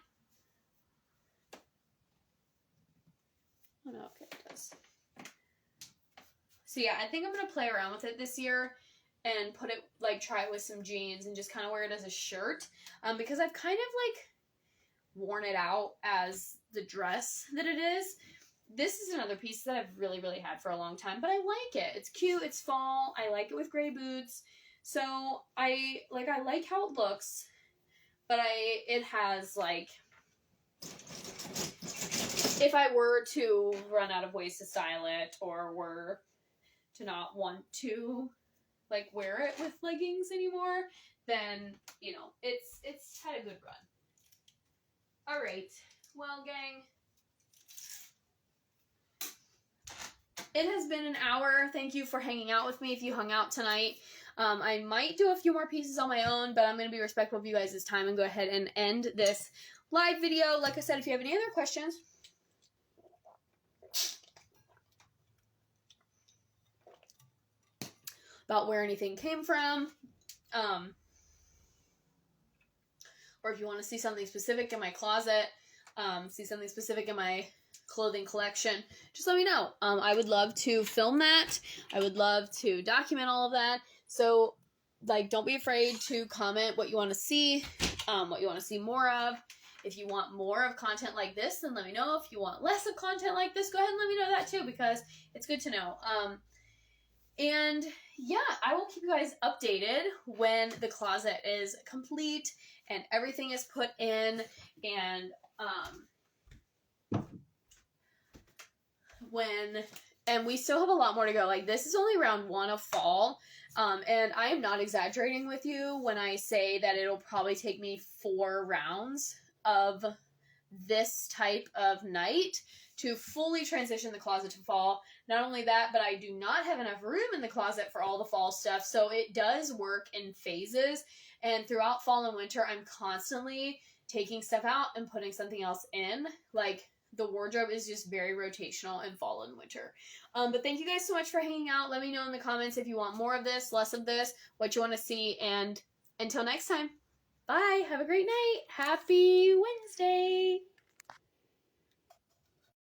Speaker 1: no, okay, it does. So yeah, I think I'm going to play around with it this year and put it, like, try it with some jeans and just kind of wear it as a shirt. Because I've kind of, like, worn it out as the dress that it is. This is another piece that I've really, really had for a long time, but I like it. It's cute, it's fall, I like it with gray boots. So I like how it looks, but it has, like, if I were to run out of ways to style it, or were to not want to, like, wear it with leggings anymore, then, you know, it's had a good run. Alright, well, gang, it has been an hour. Thank you for hanging out with me if you hung out tonight. I might do a few more pieces on my own, but I'm going to be respectful of you guys' time and go ahead and end this live video. Like I said, if you have any other questions, about where anything came from, or if you want to see something specific in my closet, see something specific in my clothing collection, just let me know. I would love to film that. I would love to document all of that. So, like, don't be afraid to comment what you want to see, what you want to see more of. If you want more of content like this, then let me know. If you want less of content like this, go ahead and let me know that too, because it's good to know. And yeah, I will keep you guys updated when the closet is complete and everything is put in, and and we still have a lot more to go. Like, this is only round 1 of fall, and I am not exaggerating with you when I say that it'll probably take me 4 rounds of this type of night to fully transition the closet to fall. Not only that, but I do not have enough room in the closet for all the fall stuff, so it does work in phases, and throughout fall and winter, I'm constantly taking stuff out and putting something else in. Like, the wardrobe is just very rotational in fall and winter. But thank you guys so much for hanging out. Let me know in the comments if you want more of this, less of this, what you want to see, and until next time, bye. Have a great night. Happy Wednesday.